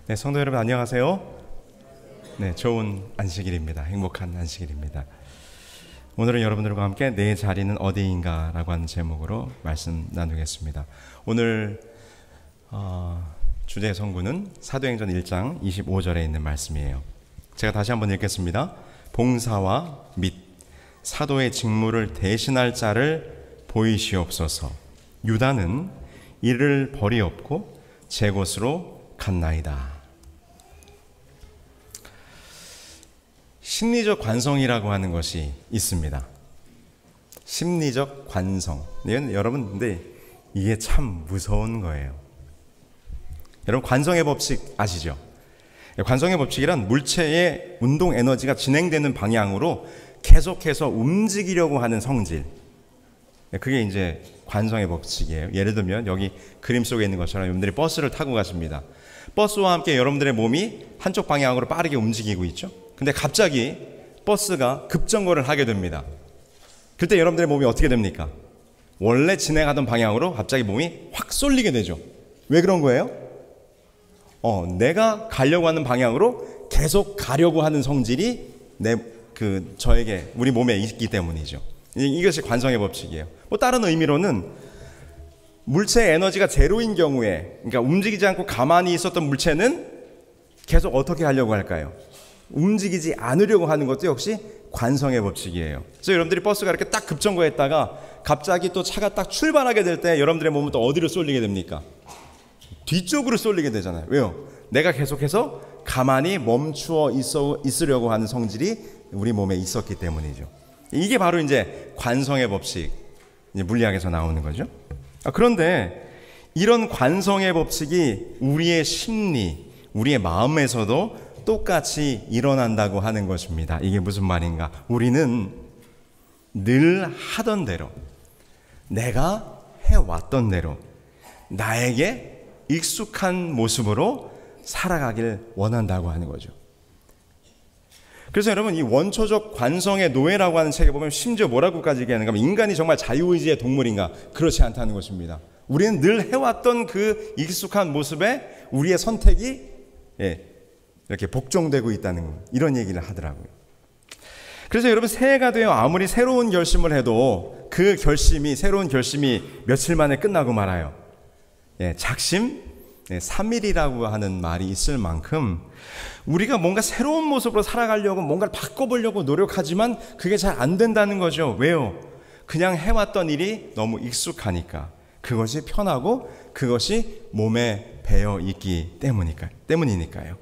네, 성도 여러분 안녕하세요. 네, 좋은 안식일입니다. 행복한 안식일입니다. 오늘은 여러분들과 함께 내 자리는 어디인가 라고 하는 제목으로 말씀 나누겠습니다. 오늘 주제 성구는 사도행전 1장 25절에 있는 말씀이에요. 제가 다시 한번 읽겠습니다. 봉사와 및 사도의 직무를 대신할 자를 보이시옵소서. 유다는 이를 버리옵고 제 곳으로 갔나이다. 심리적 관성이라고 하는 것이 있습니다. 심리적 관성. 여러분, 근데 이게 참 무서운 거예요. 여러분, 관성의 법칙 아시죠? 관성의 법칙이란 물체의 운동 에너지가 진행되는 방향으로 계속해서 움직이려고 하는 성질. 그게 이제 관성의 법칙이에요. 예를 들면 여기 그림 속에 있는 것처럼 여러분들이 버스를 타고 가십니다. 버스와 함께 여러분들의 몸이 한쪽 방향으로 빠르게 움직이고 있죠. 근데 갑자기 버스가 급정거를 하게 됩니다. 그때 여러분들의 몸이 어떻게 됩니까? 원래 진행하던 방향으로 갑자기 몸이 확 쏠리게 되죠. 왜 그런 거예요? 내가 가려고 하는 방향으로 계속 가려고 하는 성질이 저에게, 우리 몸에 있기 때문이죠. 이것이 관성의 법칙이에요. 다른 의미로는 물체의 에너지가 제로인 경우에, 그러니까 움직이지 않고 가만히 있었던 물체는 계속 어떻게 하려고 할까요? 움직이지 않으려고 하는 것도 역시 관성의 법칙이에요. 그래서 여러분들이 버스가 이렇게 딱 급정거했다가 갑자기 또 차가 딱 출발하게 될 때 여러분들의 몸은 또 어디로 쏠리게 됩니까? 뒤쪽으로 쏠리게 되잖아요. 왜요? 내가 계속해서 가만히 멈추어 있으려고 하는 성질이 우리 몸에 있었기 때문이죠. 이게 바로 이제 관성의 법칙, 이제 물리학에서 나오는 거죠. 그런데 이런 관성의 법칙이 우리의 심리, 우리의 마음에서도 똑같이 일어난다고 하는 것입니다. 이게 무슨 말인가? 우리는 늘 하던 대로, 내가 해왔던 대로 나에게 익숙한 모습으로 살아가길 원한다고 하는 거죠. 그래서 여러분, 이 원초적 관성의 노예라고 하는 책에 보면 심지어 뭐라고까지 얘기하는가 하면 인간이 정말 자유의지의 동물인가? 그렇지 않다는 것입니다. 우리는 늘 해왔던 그 익숙한 모습에 우리의 선택이 이렇게 복종되고 있다는 이런 얘기를 하더라고요. 그래서 여러분, 새해가 되어 아무리 새로운 결심을 해도 그 새로운 결심이 며칠 만에 끝나고 말아요. 작심 3일이라고 하는 말이 있을 만큼 우리가 뭔가 새로운 모습으로 살아가려고 뭔가를 바꿔보려고 노력하지만 그게 잘 안 된다는 거죠. 왜요? 그냥 해왔던 일이 너무 익숙하니까, 그것이 편하고 그것이 몸에 배어 있기 때문이니까요.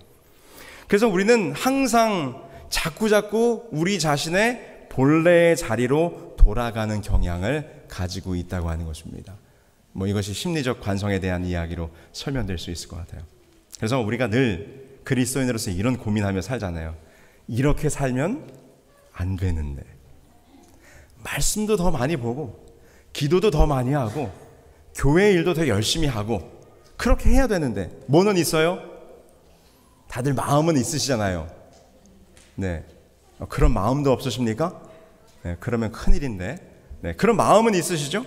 그래서 우리는 항상 자꾸자꾸 우리 자신의 본래의 자리로 돌아가는 경향을 가지고 있다고 하는 것입니다. 이것이 심리적 관성에 대한 이야기로 설명될 수 있을 것 같아요. 그래서 우리가 늘 그리스도인으로서 이런 고민하며 살잖아요. 이렇게 살면 안 되는데, 말씀도 더 많이 보고 기도도 더 많이 하고 교회 일도 더 열심히 하고 그렇게 해야 되는데 뭐는 있어요? 다들 마음은 있으시잖아요. 네, 그런 마음도 없으십니까? 네, 그러면 큰일인데. 네, 그런 마음은 있으시죠?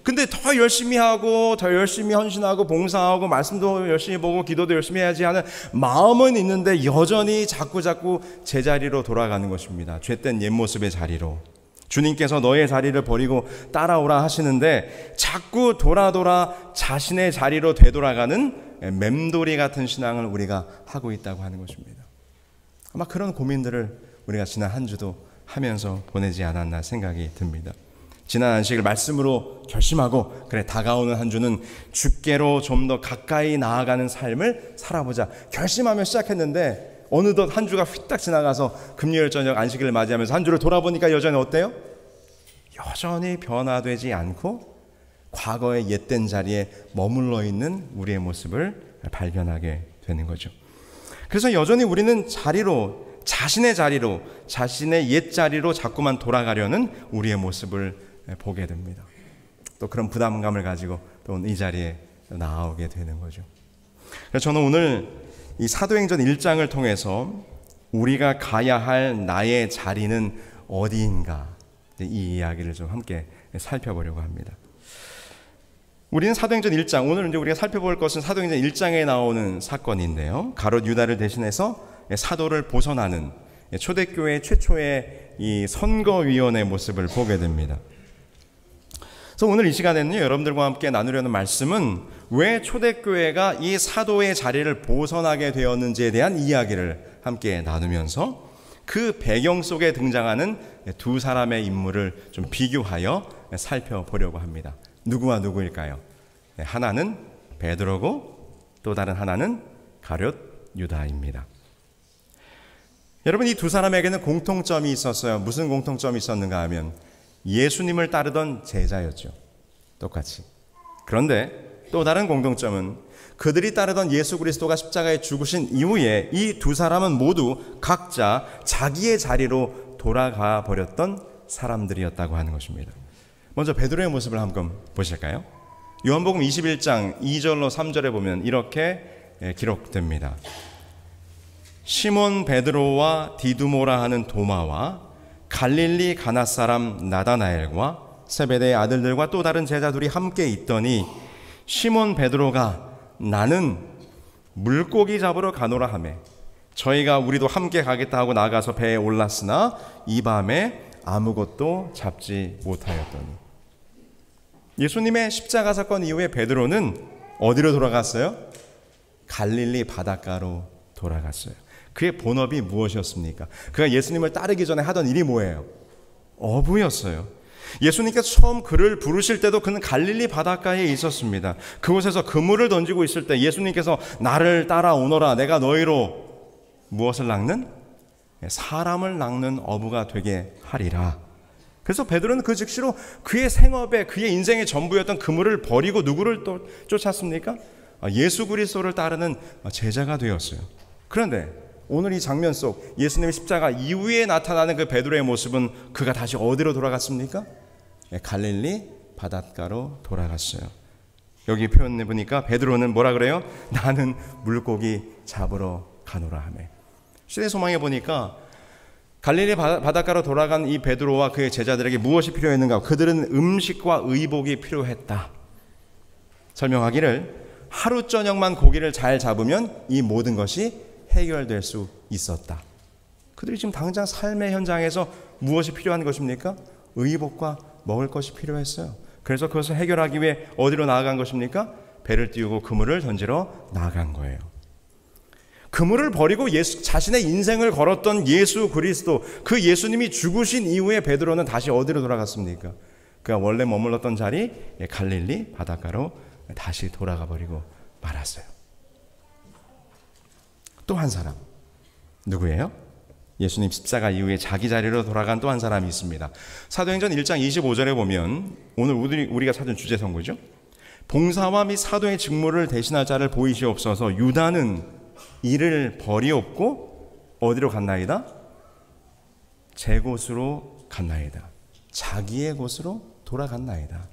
근데 더 열심히 하고 더 열심히 헌신하고 봉사하고 말씀도 열심히 보고 기도도 열심히 해야지 하는 마음은 있는데 여전히 자꾸자꾸 제자리로 돌아가는 것입니다. 죄된 옛 모습의 자리로. 주님께서 너의 자리를 버리고 따라오라 하시는데 자꾸 돌아 자신의 자리로 되돌아가는 맴돌이 같은 신앙을 우리가 하고 있다고 하는 것입니다. 아마 그런 고민들을 우리가 지난 한 주도 하면서 보내지 않았나 생각이 듭니다. 지난 안식을 말씀으로 결심하고, 그래, 다가오는 한 주는 주께로 좀 더 가까이 나아가는 삶을 살아보자 결심하며 시작했는데 어느덧 한 주가 휘딱 지나가서 금요일 저녁 안식일을 맞이하면서 한 주를 돌아보니까 여전히 어때요? 여전히 변화되지 않고 과거의 옛된 자리에 머물러 있는 우리의 모습을 발견하게 되는 거죠. 그래서 여전히 우리는 자신의 옛 자리로 자꾸만 돌아가려는 우리의 모습을 보게 됩니다. 또 그런 부담감을 가지고 또 이 자리에 나오게 되는 거죠. 그래서 저는 오늘 이 사도행전 1장을 통해서 우리가 가야 할 나의 자리는 어디인가, 이 이야기를 좀 함께 살펴보려고 합니다. 우리는 사도행전 1장, 오늘 이제 우리가 살펴볼 것은 사도행전 1장에 나오는 사건인데요. 가롯 유다를 대신해서 사도를 보선하는 초대교회 최초의 이 선거위원회 모습을 보게 됩니다. 그래서 오늘 이 시간에는요, 여러분들과 함께 나누려는 말씀은 왜 초대교회가 이 사도의 자리를 보선하게 되었는지에 대한 이야기를 함께 나누면서 그 배경 속에 등장하는 두 사람의 인물을 좀 비교하여 살펴보려고 합니다. 누구와 누구일까요? 하나는 베드로고 또 다른 하나는 가룟 유다입니다. 여러분, 이 두 사람에게는 공통점이 있었어요. 무슨 공통점이 있었는가 하면 예수님을 따르던 제자였죠. 똑같이. 그런데 또 다른 공통점은 그들이 따르던 예수 그리스도가 십자가에 죽으신 이후에 이 두 사람은 모두 각자 자기의 자리로 돌아가 버렸던 사람들이었다고 하는 것입니다. 먼저 베드로의 모습을 한번 보실까요? 요한복음 21장 2절로 3절에 보면 이렇게 기록됩니다. 시몬 베드로와 디두모라 하는 도마와 갈릴리 가나 사람 나다나엘과 세베대의 아들들과 또 다른 제자들이 함께 있더니 시몬 베드로가 나는 물고기 잡으러 가노라 하매 저희가 우리도 함께 가겠다 하고 나가서 배에 올랐으나 이 밤에 아무것도 잡지 못하였더니. 예수님의 십자가 사건 이후에 베드로는 어디로 돌아갔어요? 갈릴리 바닷가로 돌아갔어요. 그의 본업이 무엇이었습니까? 그가 예수님을 따르기 전에 하던 일이 뭐예요? 어부였어요. 예수님께서 처음 그를 부르실 때도 그는 갈릴리 바닷가에 있었습니다. 그곳에서 그물을 던지고 있을 때 예수님께서 나를 따라오너라, 내가 너희로 무엇을 낚는? 사람을 낚는 어부가 되게 하리라. 그래서 베드로는 그 즉시로 그의 생업에, 그의 인생의 전부였던 그물을 버리고 누구를 또 쫓았습니까? 예수 그리스도를 따르는 제자가 되었어요. 그런데 오늘 이 장면 속 예수님의 십자가 이후에 나타나는 그 베드로의 모습은 그가 다시 어디로 돌아갔습니까? 갈릴리 바닷가로 돌아갔어요. 여기 표현해 보니까 베드로는 뭐라 그래요? 나는 물고기 잡으러 가노라 하매. 시대 소망에 보니까 갈릴리 바닷가로 돌아간 이 베드로와 그의 제자들에게 무엇이 필요했는가? 그들은 음식과 의복이 필요했다. 설명하기를 하루 저녁만 고기를 잘 잡으면 이 모든 것이 해결될 수 있었다. 그들이 지금 당장 삶의 현장에서 무엇이 필요한 것입니까? 의복과 먹을 것이 필요했어요. 그래서 그것을 해결하기 위해 어디로 나아간 것입니까? 배를 띄우고 그물을 던지러 나아간 거예요. 그물을 버리고 자신의 인생을 걸었던 예수 그리스도, 그 예수님이 죽으신 이후에 베드로는 다시 어디로 돌아갔습니까? 그가 원래 머물렀던 자리 갈릴리 바닷가로 다시 돌아가 버리고 말았어요. 또 한 사람, 누구예요? 예수님 십자가 이후에 자기 자리로 돌아간 또 한 사람이 있습니다. 사도행전 1장 25절에 보면 오늘 우리가 찾은 주제 선고죠. 봉사와 및 사도의 직무를 대신할 자를 보이시옵소서. 유다는 이를 버리옵고 어디로 갔나이다? 제 곳으로 갔나이다. 자기의 곳으로 돌아갔나이다.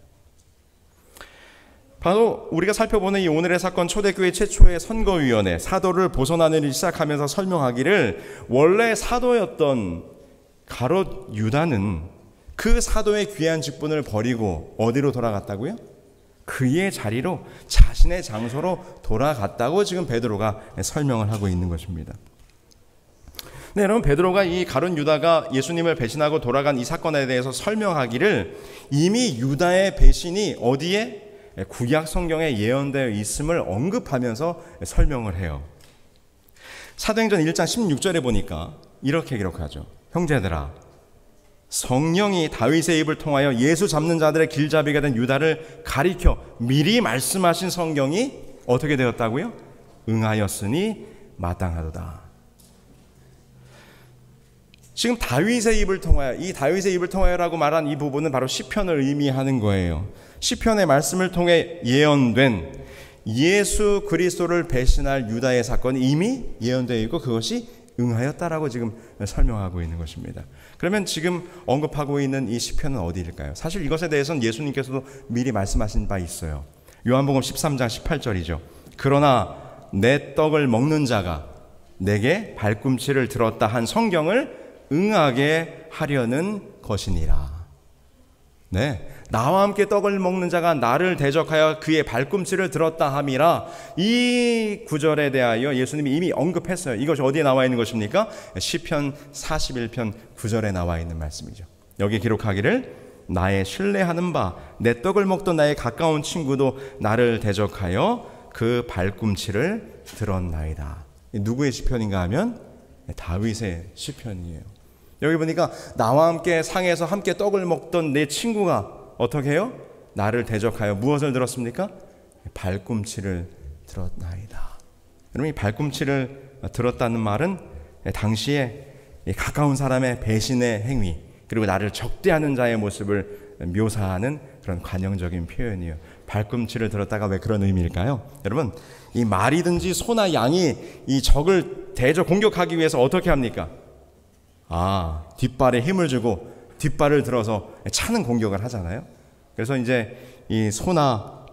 바로 우리가 살펴보는 이 오늘의 사건, 초대교회 최초의 선거위원회, 사도를 보선하는 일을 시작하면서 설명하기를 원래 사도였던 가롯 유다는 그 사도의 귀한 직분을 버리고 어디로 돌아갔다고요? 그의 자리로, 자신의 장소로 돌아갔다고 지금 베드로가 설명을 하고 있는 것입니다. 네, 여러분, 베드로가 이 가룟 유다가 예수님을 배신하고 돌아간 이 사건에 대해서 설명하기를 이미 유다의 배신이 어디에? 구약 성경에 예언되어 있음을 언급하면서 설명을 해요. 사도행전 1장 16절에 보니까 이렇게 기록하죠. 형제들아, 성령이 다윗의 입을 통하여 예수 잡는 자들의 길잡이가 된 유다를 가리켜 미리 말씀하신 성경이 어떻게 되었다고요? 응하였으니 마땅하도다. 지금 다윗의 입을 통하여, 이 다윗의 입을 통하여라고 말한 이 부분은 바로 시편을 의미하는 거예요. 시편의 말씀을 통해 예언된 예수 그리스도를 배신할 유다의 사건이 이미 예언되어 있고 그것이 응하였다라고 지금 설명하고 있는 것입니다. 그러면 지금 언급하고 있는 이 시편은 어디일까요? 사실 이것에 대해서는 예수님께서도 미리 말씀하신 바 있어요. 요한복음 13장 18절이죠. 그러나 내 떡을 먹는 자가 내게 발꿈치를 들었다 한 성경을 응하게 하려는 것이니라. 네, 나와 함께 떡을 먹는 자가 나를 대적하여 그의 발꿈치를 들었다 함이라. 이 구절에 대하여 예수님이 이미 언급했어요. 이것이 어디에 나와 있는 것입니까? 시편 41편 9절에 나와 있는 말씀이죠. 여기 기록하기를 나의 신뢰하는 바 내 떡을 먹던 나의 가까운 친구도 나를 대적하여 그 발꿈치를 들었나이다. 누구의 시편인가 하면 다윗의 시편이에요. 여기 보니까 나와 함께 상에서 함께 떡을 먹던 내 친구가 어떻게 해요? 나를 대적하여 무엇을 들었습니까? 발꿈치를 들었나이다. 여러분, 이 발꿈치를 들었다는 말은 당시에 가까운 사람의 배신의 행위, 그리고 나를 적대하는 자의 모습을 묘사하는 그런 관용적인 표현이에요. 발꿈치를 들었다가 왜 그런 의미일까요? 여러분, 이 말이든지 소나 양이 이 적을 대적 공격하기 위해서 어떻게 합니까? 뒷발에 힘을 주고 뒷발을 들어서 차는 공격을 하잖아요. 그래서 이제 이 소나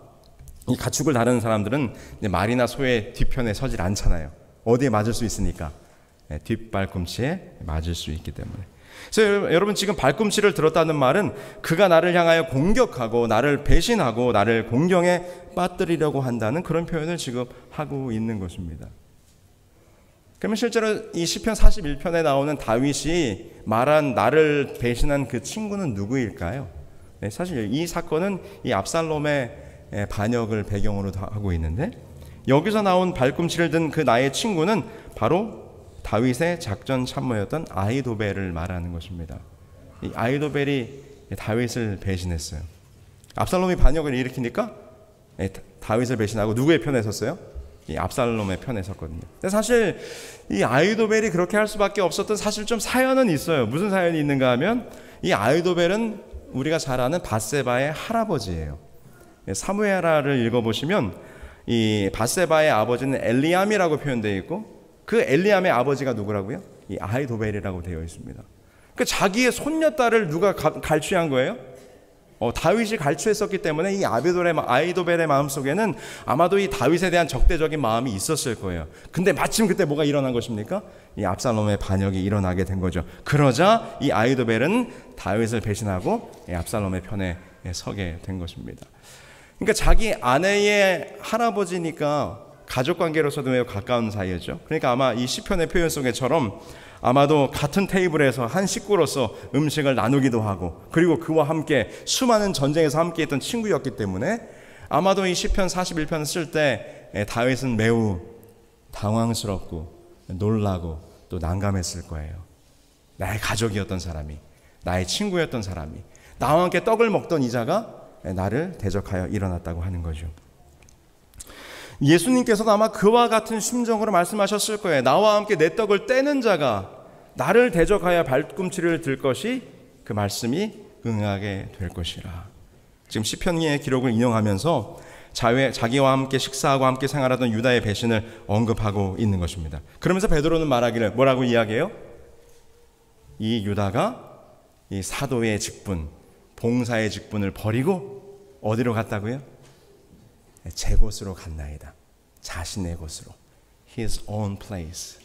이 가축을 다루는 사람들은 말이나 소의 뒤편에 서질 않잖아요. 어디에 맞을 수 있으니까 뒷발꿈치에 맞을 수 있기 때문에. 그래서 여러분, 지금 발꿈치를 들었다는 말은 그가 나를 향하여 공격하고 나를 배신하고 나를 공경에 빠뜨리려고 한다는 그런 표현을 지금 하고 있는 것입니다. 그러면 실제로 이 시편 41편에 나오는 다윗이 말한 나를 배신한 그 친구는 누구일까요? 사실 이 사건은 이 압살롬의 반역을 배경으로 하고 있는데, 여기서 나온 발꿈치를 든 그 나의 친구는 바로 다윗의 작전 참모였던 아히도벨을 말하는 것입니다. 이 아히도벨이 다윗을 배신했어요. 압살롬이 반역을 일으키니까 다윗을 배신하고 누구의 편에 섰어요? 이 압살롬의 편에 섰거든요. 근데 사실 이 아히도벨이 그렇게 할 수밖에 없었던 사실 좀 사연은 있어요. 무슨 사연이 있는가 하면, 이 아히도벨은 우리가 잘 아는 밧세바의 할아버지예요. 사무엘하를 읽어보시면 이 밧세바의 아버지는 엘리암이라고 표현되어 있고, 그 엘리암의 아버지가 누구라고요? 이 아히도벨이라고 되어 있습니다. 그 자기의 손녀딸을 누가 갈취한 거예요? 다윗이 갈취했었기 때문에 이 아히도벨의 마음속에는 아마도 이 다윗에 대한 적대적인 마음이 있었을 거예요. 근데 마침 그때 뭐가 일어난 것입니까? 이 압살롬의 반역이 일어나게 된 거죠. 그러자 이 아히도벨은 다윗을 배신하고 압살롬의 편에 서게 된 것입니다. 그러니까 자기 아내의 할아버지니까 가족관계로서도 매우 가까운 사이였죠. 그러니까 아마 이 시편의 표현 속에처럼 아마도 같은 테이블에서 한 식구로서 음식을 나누기도 하고, 그리고 그와 함께 수많은 전쟁에서 함께 했던 친구였기 때문에 아마도 이 시편 41편을 쓸 때 다윗은 매우 당황스럽고 놀라고 또 난감했을 거예요. 나의 가족이었던 사람이, 나의 친구였던 사람이, 나와 함께 떡을 먹던 이자가 나를 대적하여 일어났다고 하는 거죠. 예수님께서도 아마 그와 같은 심정으로 말씀하셨을 거예요. 나와 함께 내 떡을 떼는 자가 나를 대적하여 발꿈치를 들 것이 그 말씀이 응하게 될 것이라. 지금 시편의 기록을 인용하면서 자기와 함께 식사하고 함께 생활하던 유다의 배신을 언급하고 있는 것입니다. 그러면서 베드로는 말하기를 뭐라고 이야기해요? 이 유다가 이 사도의 직분, 봉사의 직분을 버리고 어디로 갔다고요? 제 곳으로 갔나이다. 자신의 곳으로. His own place.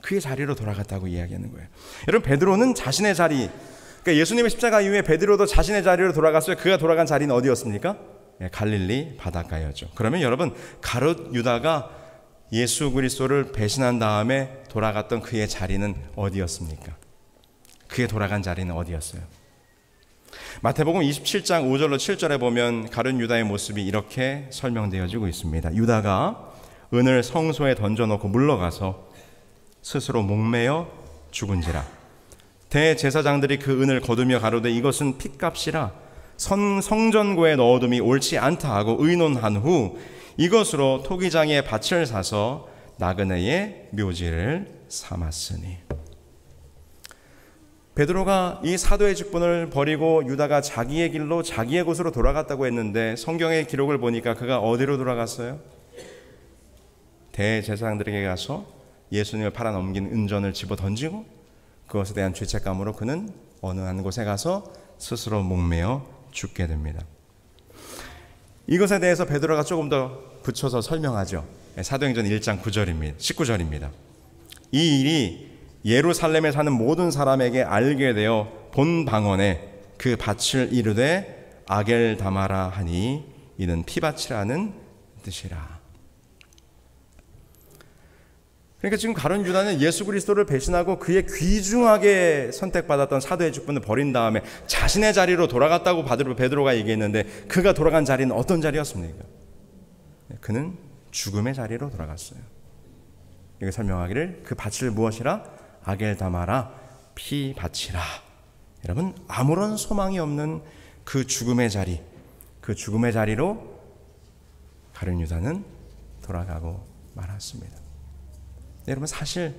그의 자리로 돌아갔다고 이야기하는 거예요. 여러분, 베드로는 자신의 자리, 그러니까 예수님의 십자가 이후에 베드로도 자신의 자리로 돌아갔어요. 그가 돌아간 자리는 어디였습니까? 갈릴리 바닷가였죠. 그러면 여러분, 가룟 유다가 예수 그리스도를 배신한 다음에 돌아갔던 그의 자리는 어디였습니까? 그의 돌아간 자리는 어디였어요? 마태복음 27장 5절로 7절에 보면 가룟 유다의 모습이 이렇게 설명되어지고 있습니다. 유다가 은을 성소에 던져놓고 물러가서 스스로 목매어 죽은지라. 대제사장들이 그 은을 거두며 가로되 이것은 핏값이라 성전고에 넣어둠이 옳지 않다 하고 의논한 후 이것으로 토기장에 밭을 사서 나그네의 묘지를 삼았으니. 베드로가 이 사도의 직분을 버리고 유다가 자기의 길로 자기의 곳으로 돌아갔다고 했는데, 성경의 기록을 보니까 그가 어디로 돌아갔어요? 대제사장들에게 가서 예수님을 팔아넘긴 은전을 집어 던지고 그것에 대한 죄책감으로 그는 어느 한 곳에 가서 스스로 목매어 죽게 됩니다. 이것에 대해서 베드로가 조금 더 붙여서 설명하죠. 사도행전 1장 19절입니다. 이 일이 예루살렘에 사는 모든 사람에게 알게 되어 본 방언에 그 밭을 이르되 아겔다마라 하니 이는 피바치라는 뜻이라. 그러니까 지금 가룟 유다는 예수 그리스도를 배신하고 그의 귀중하게 선택받았던 사도의 직분을 버린 다음에 자신의 자리로 돌아갔다고 베드로가 얘기했는데, 그가 돌아간 자리는 어떤 자리였습니까? 그는 죽음의 자리로 돌아갔어요. 이게 설명하기를 그 밭을 무엇이라? 아겔다마라, 피밭이라. 여러분, 아무런 소망이 없는 그 죽음의 자리, 그 죽음의 자리로 가룟 유다는 돌아가고 말았습니다. 여러분, 사실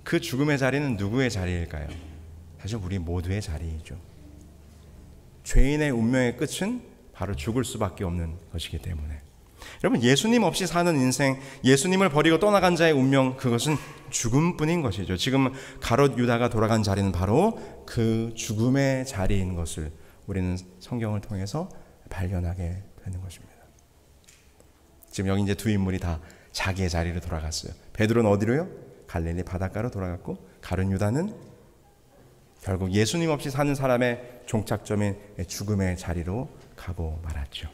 그 죽음의 자리는 누구의 자리일까요? 사실 우리 모두의 자리이죠. 죄인의 운명의 끝은 바로 죽을 수밖에 없는 것이기 때문에, 여러분, 예수님 없이 사는 인생, 예수님을 버리고 떠나간 자의 운명, 그것은 죽음뿐인 것이죠. 지금 가롯 유다가 돌아간 자리는 바로 그 죽음의 자리인 것을 우리는 성경을 통해서 발견하게 되는 것입니다. 지금 여기 이제 두 인물이 다 자기의 자리로 돌아갔어요. 베드로는 어디로요? 갈릴리 바닷가로 돌아갔고, 가룟 유다는 결국 예수님 없이 사는 사람의 종착점인 죽음의 자리로 가고 말았죠.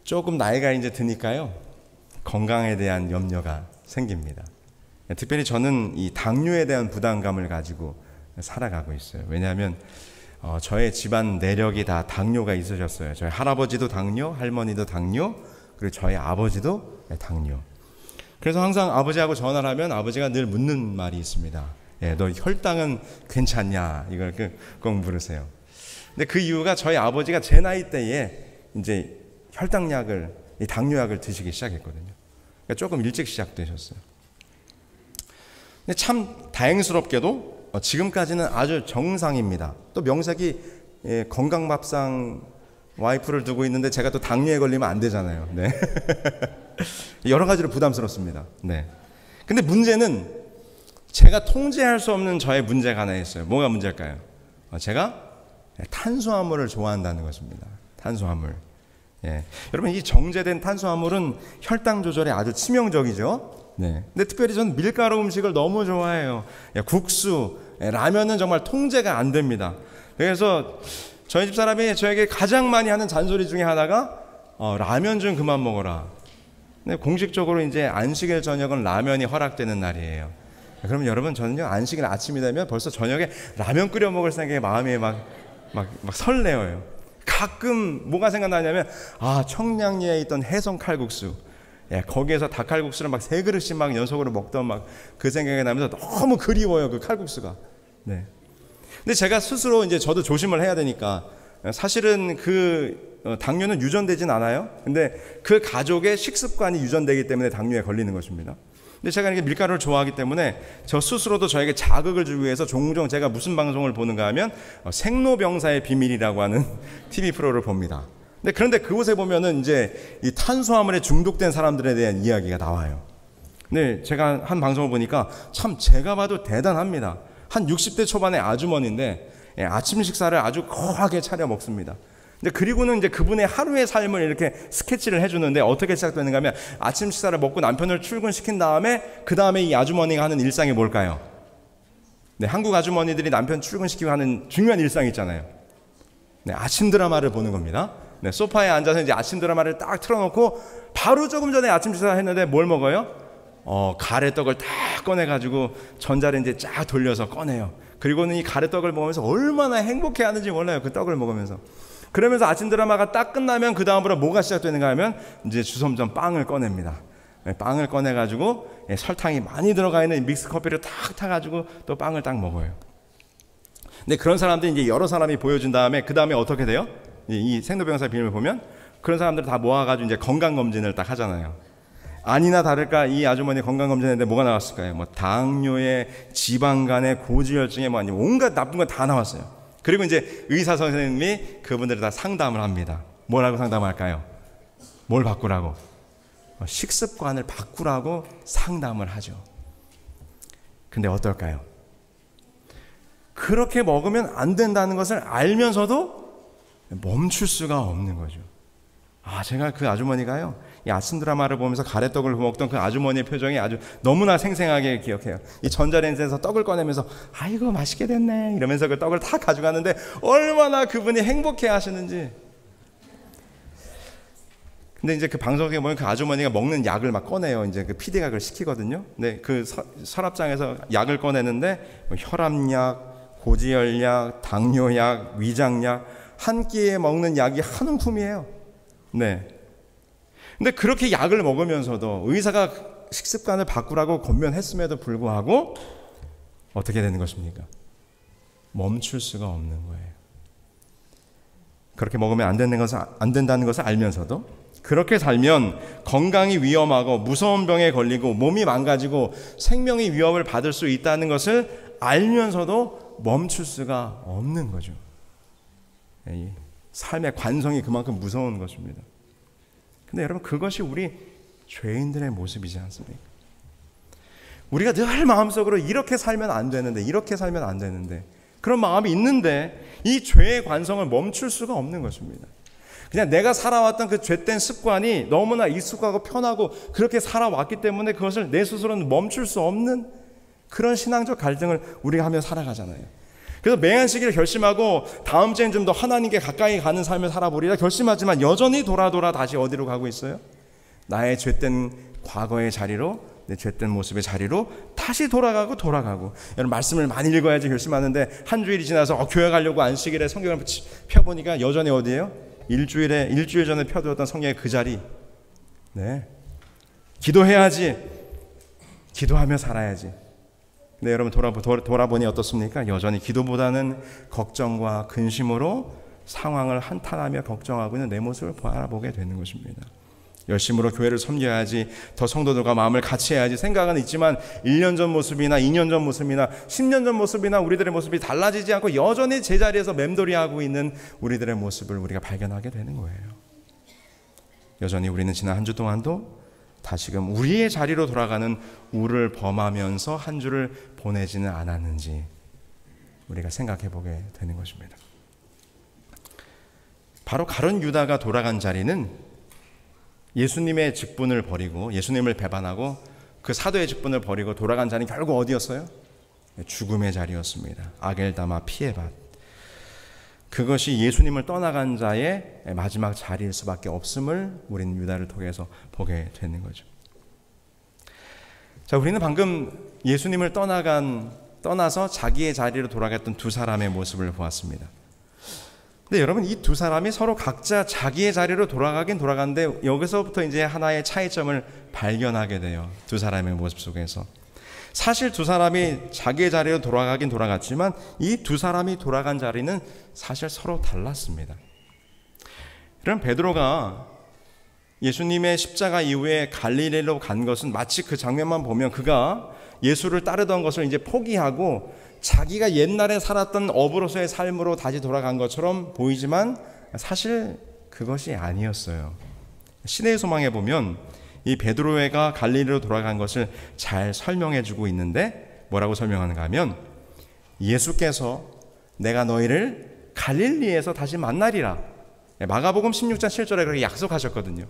조금 나이가 이제 드니까요, 건강에 대한 염려가 생깁니다. 특별히 저는 이 당뇨에 대한 부담감을 가지고 살아가고 있어요. 왜냐하면 저의 집안 내력이 다 당뇨가 있으셨어요. 저희 할아버지도 당뇨, 할머니도 당뇨, 그리고 저희 아버지도 당뇨. 그래서 항상 아버지하고 전화를 하면 아버지가 늘 묻는 말이 있습니다. 너 혈당은 괜찮냐? 이걸 꼭 물으세요. 근데 그 이유가 저희 아버지가 제 나이 때에 이제 혈당약을, 이 당뇨약을 드시기 시작했거든요. 그러니까 조금 일찍 시작되셨어요. 근데 참 다행스럽게도 지금까지는 아주 정상입니다. 또 명색이 건강밥상 와이프를 두고 있는데 제가 또 당뇨에 걸리면 안 되잖아요. 네. 여러 가지로 부담스럽습니다. 네. 근데 문제는 제가 통제할 수 없는 저의 문제가 하나 있어요. 뭐가 문제일까요? 제가 탄수화물을 좋아한다는 것입니다. 탄수화물. 여러분, 이 정제된 탄수화물은 혈당 조절에 아주 치명적이죠. 네. 근데 특별히 저는 밀가루 음식을 너무 좋아해요. 국수, 라면은 정말 통제가 안 됩니다. 그래서 저희 집 사람이 저에게 가장 많이 하는 잔소리 중에 하나가 라면 좀 그만 먹어라. 근데 공식적으로 이제 안식일 저녁은 라면이 허락되는 날이에요. 그러면 여러분, 저는요, 안식일 아침이 되면 벌써 저녁에 라면 끓여 먹을 생각에 마음이 막 설레어요. 가끔 뭐가 생각나냐면, 청량리에 있던 해성 칼국수, 거기에서 닭칼국수를 막 3그릇씩 막 연속으로 먹던 막 그 생각이 나면서 너무 그리워요, 그 칼국수가. 네. 근데 제가 스스로 이제 저도 조심을 해야 되니까, 사실은 그 당뇨는 유전되진 않아요. 근데 그 가족의 식습관이 유전되기 때문에 당뇨에 걸리는 것입니다. 근데 제가 이렇게 밀가루를 좋아하기 때문에 저 스스로도 저에게 자극을 주기 위해서 종종 제가 무슨 방송을 보는가 하면 생로병사의 비밀이라고 하는 TV 프로를 봅니다. 그런데 그곳에 보면은 이제 이 탄수화물에 중독된 사람들에 대한 이야기가 나와요. 근데 제가 한 방송을 보니까 참 제가 봐도 대단합니다. 한 60대 초반의 아주머니인데 아침 식사를 아주 거하게 차려 먹습니다. 근데 그리고는 이제 그분의 하루의 삶을 이렇게 스케치를 해주는데, 어떻게 시작되는가 하면 아침 식사를 먹고 남편을 출근시킨 다음에 그 다음에 이 아주머니가 하는 일상이 뭘까요? 네, 한국 아주머니들이 남편 출근시키고 하는 중요한 일상이 있잖아요. 네, 아침 드라마를 보는 겁니다. 네, 소파에 앉아서 이제 아침 드라마를 딱 틀어놓고 바로 조금 전에 아침 식사를 했는데 뭘 먹어요? 가래떡을 딱 꺼내가지고 전자레인지에 쫙 돌려서 꺼내요. 그리고는 이 가래떡을 먹으면서 얼마나 행복해하는지 몰라요. 그 떡을 먹으면서. 그러면서 아침 드라마가 딱 끝나면 그 다음으로 뭐가 시작되는가 하면 이제 주섬전 빵을 꺼냅니다. 빵을 꺼내가지고 설탕이 많이 들어가 있는 믹스 커피를 탁 타가지고 또 빵을 딱 먹어요. 근데 그런 사람들이 이제 여러 사람이 보여준 다음에 그 다음에 어떻게 돼요? 이 생로병사의 비밀을 보면 그런 사람들 다 모아가지고 이제 건강검진을 딱 하잖아요. 아니나 다를까 이 아주머니 건강검진했는데 뭐가 나왔을까요? 뭐 당뇨에 지방간에 고지혈증에 뭐 아니면 온갖 나쁜 거 다 나왔어요. 그리고 이제 의사 선생님이 그분들을 다 상담을 합니다. 뭐라고 상담할까요? 뭘 바꾸라고? 식습관을 바꾸라고 상담을 하죠. 근데 어떨까요? 그렇게 먹으면 안 된다는 것을 알면서도 멈출 수가 없는 거죠. 제가 그 아주머니가요, 이 아침 드라마를 보면서 가래떡을 먹던 그 아주머니의 표정이 아주 너무나 생생하게 기억해요. 이 전자레인지에서 떡을 꺼내면서 아이고 맛있게 됐네 이러면서 그 떡을 다 가져가는데 얼마나 그분이 행복해 하시는지. 근데 이제 그 방송에 보면 그 아주머니가 먹는 약을 막 꺼내요. 이제 그 PD가 그걸 시키거든요. 근데 그 서랍장에서 약을 꺼내는데 뭐 혈압약, 고지혈약, 당뇨약, 위장약 한 끼에 먹는 약이 한 움큼이에요. 네. 근데 그렇게 약을 먹으면서도 의사가 식습관을 바꾸라고 권면했음에도 불구하고 어떻게 되는 것입니까? 멈출 수가 없는 거예요. 그렇게 먹으면 안 된다는 것을 알면서도 그렇게 살면 건강이 위험하고 무서운 병에 걸리고 몸이 망가지고 생명의 위협을 받을 수 있다는 것을 알면서도 멈출 수가 없는 거죠. 삶의 관성이 그만큼 무서운 것입니다. 근데 여러분, 그것이 우리 죄인들의 모습이지 않습니까? 우리가 늘 마음속으로 이렇게 살면 안 되는데, 이렇게 살면 안 되는데, 그런 마음이 있는데 이 죄의 관성을 멈출 수가 없는 것입니다. 그냥 내가 살아왔던 그 죄된 습관이 너무나 익숙하고 편하고 그렇게 살아왔기 때문에 그것을 내 스스로는 멈출 수 없는 그런 신앙적 갈등을 우리가 하며 살아가잖아요. 그래서 맹안시기를 결심하고 다음 주엔 좀 더 하나님께 가까이 가는 삶을 살아보리라 결심하지만 여전히 돌아 다시 어디로 가고 있어요? 나의 죄된 과거의 자리로, 내 죄된 모습의 자리로 다시 돌아가고. 여러분, 말씀을 많이 읽어야지 결심하는데 한 주일이 지나서 교회 가려고 안식일에 성경을 펴보니까 여전히 어디예요? 일주일 전에 펴두었던 성경의 그 자리. 네. 기도해야지. 기도하며 살아야지. 근데 여러분, 돌아보니 어떻습니까? 여전히 기도보다는 걱정과 근심으로 상황을 한탄하며 걱정하고 있는 내 모습을 바라보게 되는 것입니다. 열심으로 교회를 섬겨야지, 더 성도들과 마음을 같이 해야지 생각은 있지만 1년 전 모습이나 2년 전 모습이나 10년 전 모습이나 우리들의 모습이 달라지지 않고 여전히 제자리에서 맴돌이하고 있는 우리들의 모습을 우리가 발견하게 되는 거예요. 여전히 우리는 지난 한 주 동안도 다시금 우리의 자리로 돌아가는 우를 범하면서 한 주를 보내지는 않았는지 우리가 생각해 보게 되는 것입니다. 바로 가룟 유다가 돌아간 자리는 예수님의 직분을 버리고, 예수님을 배반하고 그 사도의 직분을 버리고 돌아간 자리는 결국 어디였어요? 죽음의 자리였습니다. 아겔다마 피에밭. 그것이 예수님을 떠나간 자의 마지막 자리일 수밖에 없음을 우리는 유다를 통해서 보게 되는 거죠. 자, 우리는 방금 예수님을 떠나서 자기의 자리로 돌아갔던 두 사람의 모습을 보았습니다. 근데 여러분, 이 두 사람이 서로 각자 자기의 자리로 돌아가긴 돌아갔는데 여기서부터 이제 하나의 차이점을 발견하게 돼요. 두 사람의 모습 속에서. 사실 두 사람이 자기의 자리로 돌아가긴 돌아갔지만 이 두 사람이 돌아간 자리는 사실 서로 달랐습니다. 그럼 베드로가 예수님의 십자가 이후에 갈릴리로 간 것은 마치 그 장면만 보면 그가 예수를 따르던 것을 이제 포기하고 자기가 옛날에 살았던 어부로서의 삶으로 다시 돌아간 것처럼 보이지만 사실 그것이 아니었어요. 신의 소망에 보면 이 베드로가 갈릴리로 돌아간 것을 잘 설명해 주고 있는데 뭐라고 설명하는가 하면 예수께서 내가 너희를 갈릴리에서 다시 만나리라. 마가복음 16장 7절에 그렇게 약속하셨거든요.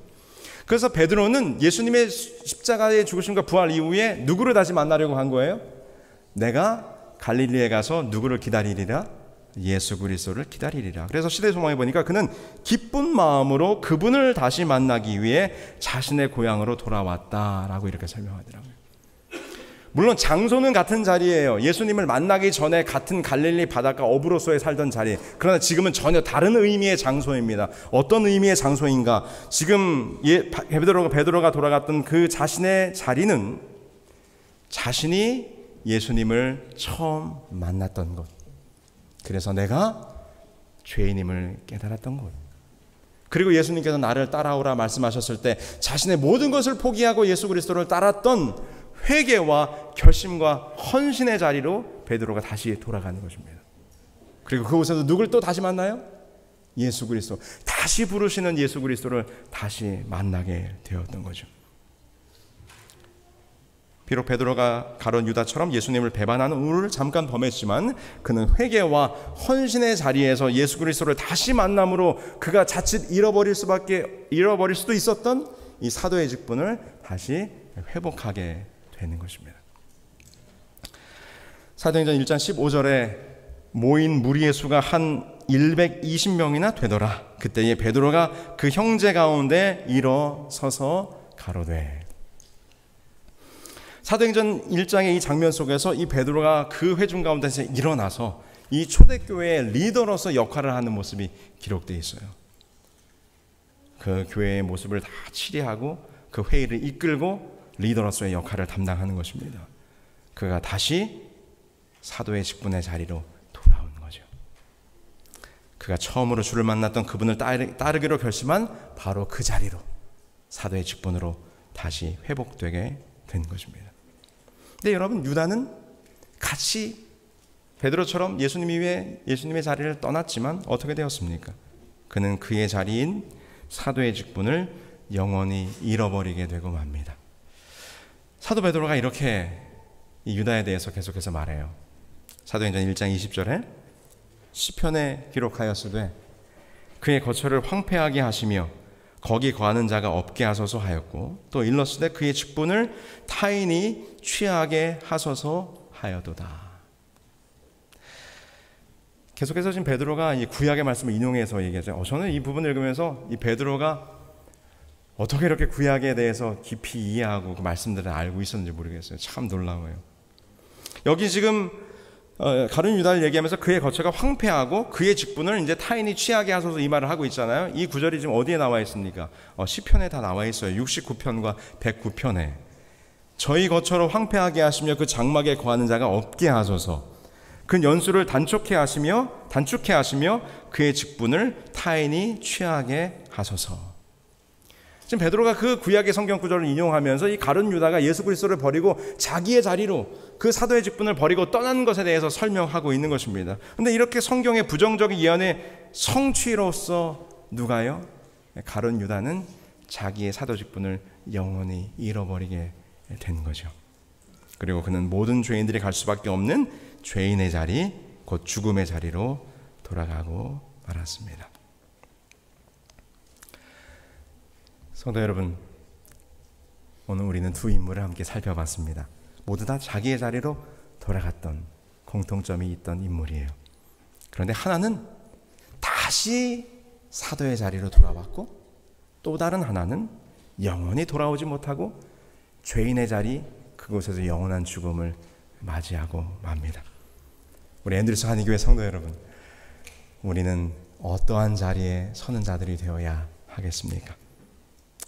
그래서 베드로는 예수님의 십자가의 죽으심과 부활 이후에 누구를 다시 만나려고 한 거예요? 내가 갈릴리에 가서 누구를 기다리리라? 예수 그리스도를 기다리리라. 그래서 시대 소망에 보니까 그는 기쁜 마음으로 그분을 다시 만나기 위해 자신의 고향으로 돌아왔다라고 이렇게 설명하더라고요. 물론 장소는 같은 자리예요. 예수님을 만나기 전에 같은 갈릴리 바닷가 어부로서의 살던 자리. 그러나 지금은 전혀 다른 의미의 장소입니다. 어떤 의미의 장소인가? 지금 베드로가 돌아갔던 그 자신의 자리는 자신이 예수님을 처음 만났던 곳. 그래서 내가 죄인임을 깨달았던 곳. 그리고 예수님께서 나를 따라오라 말씀하셨을 때 자신의 모든 것을 포기하고 예수 그리스도를 따랐던 회개와 결심과 헌신의 자리로 베드로가 다시 돌아가는 것입니다. 그리고 그곳에서 누굴 또 다시 만나요? 예수 그리스도. 다시 부르시는 예수 그리스도를 다시 만나게 되었던 거죠. 비록 베드로가 가룟 유다처럼 예수님을 배반하는 우를 잠깐 범했지만 그는 회개와 헌신의 자리에서 예수 그리스도를 다시 만남으로 그가 자칫 잃어버릴 수도 있었던 이 사도의 직분을 다시 회복하게 되는 것입니다. 사도행전 1장 15절에 모인 무리의 수가 한 120명이나 되더라. 그때에 베드로가 그 형제 가운데 일어서서 가로되. 사도행전 1장의 이 장면 속에서 이 베드로가 그 회중 가운데서 일어나서 이 초대교회의 리더로서 역할을 하는 모습이 기록되어 있어요. 그 교회의 모습을 다 치리하고 그 회의를 이끌고 리더로서의 역할을 담당하는 것입니다. 그가 다시 사도의 직분의 자리로 돌아오는 거죠. 그가 처음으로 주를 만났던 그분을 따르기로 결심한 바로 그 자리로 사도의 직분으로 다시 회복되게 된 것입니다. 근데 여러분, 유다는 같이 베드로처럼 예수님의 자리를 떠났지만 어떻게 되었습니까? 그는 그의 자리인 사도의 직분을 영원히 잃어버리게 되고 맙니다. 사도 베드로가 이렇게 이 유다에 대해서 계속해서 말해요. 사도행전 1장 20절에 시편에 기록하였으되 그의 거처를 황폐하게 하시며 거기 거하는 자가 없게 하소서 하였고 또 일렀으되 그의 직분을 타인이 취하게 하소서 하여도다. 계속해서 지금 베드로가 이 구약의 말씀을 인용해서 얘기하죠. 저는 이 부분을 읽으면서 이 베드로가 어떻게 이렇게 구약에 대해서 깊이 이해하고 그 말씀들을 알고 있었는지 모르겠어요. 참 놀라워요. 여기 지금 가룟 유다를 얘기하면서 그의 거처가 황폐하고 그의 직분을 이제 타인이 취하게 하소서 이 말을 하고 있잖아요. 이 구절이 지금 어디에 나와 있습니까? 시편에 다 나와 있어요. 69편과 109편에 저희 거처로 황폐하게 하시며 그 장막에 거하는 자가 없게 하소서. 그 연수를 단축해 하시며 그의 직분을 타인이 취하게 하소서. 지금 베드로가 그 구약의 성경 구절을 인용하면서 이 가룟 유다가 예수 그리스도를 버리고 자기의 자리로 그 사도의 직분을 버리고 떠난 것에 대해서 설명하고 있는 것입니다. 그런데 이렇게 성경의 부정적인 예언의 성취로서 누가요? 가룟 유다는 자기의 사도 직분을 영원히 잃어버리게 된 거죠. 그리고 그는 모든 죄인들이 갈 수밖에 없는 죄인의 자리, 곧 죽음의 자리로 돌아가고 말았습니다. 성도 여러분, 오늘 우리는 두 인물을 함께 살펴봤습니다. 모두 다 자기의 자리로 돌아갔던 공통점이 있던 인물이에요. 그런데 하나는 다시 사도의 자리로 돌아왔고 또 다른 하나는 영원히 돌아오지 못하고 죄인의 자리, 그곳에서 영원한 죽음을 맞이하고 맙니다. 우리 앤드루스 한의교회 성도 여러분, 우리는 어떠한 자리에 서는 자들이 되어야 하겠습니까?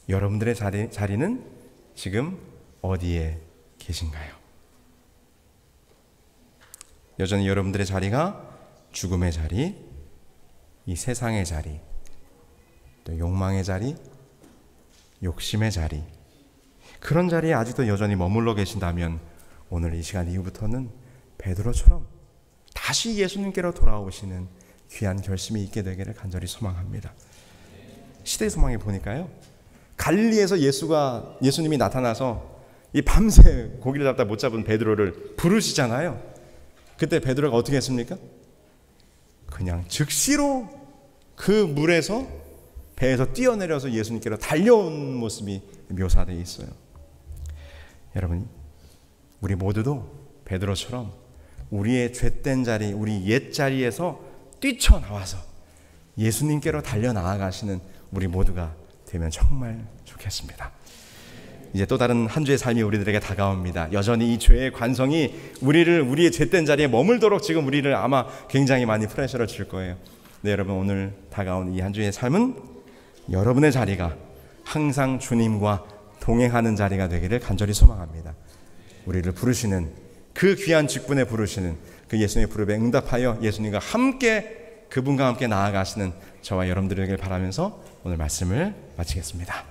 여러분들의 자리는 지금 어디에 계신가요? 여전히 여러분들의 자리가 죽음의 자리, 이 세상의 자리, 또 욕망의 자리, 욕심의 자리, 그런 자리에 아직도 여전히 머물러 계신다면 오늘 이 시간 이후부터는 베드로처럼 다시 예수님께로 돌아오시는 귀한 결심이 있게 되기를 간절히 소망합니다. 시대 소망에 보니까요, 갈릴리에서 예수님이 나타나서 이 밤새 고기를 잡다 못 잡은 베드로를 부르시잖아요. 그때 베드로가 어떻게 했습니까? 그냥 즉시로 그 물에서 배에서 뛰어내려서 예수님께로 달려온 모습이 묘사되어 있어요. 여러분, 우리 모두도 베드로처럼 우리의 죄된 자리, 우리 옛 자리에서 뛰쳐나와서 예수님께로 달려나아가시는 우리 모두가 되면 정말 좋겠습니다. 이제 또 다른 한 주의 삶이 우리들에게 다가옵니다. 여전히 이 죄의 관성이 우리의 죄된 자리에 머물도록 지금 우리를 아마 굉장히 많이 프레셔를 줄 거예요. 네, 여러분, 오늘 다가온 이 한 주의 삶은 여러분의 자리가 항상 주님과 동행하는 자리가 되기를 간절히 소망합니다. 우리를 부르시는 그 귀한 직분에 부르시는 그 예수님의 부름에 응답하여 예수님과 함께 그분과 함께 나아가시는 저와 여러분들에게 바라면서 오늘 말씀을 마치겠습니다.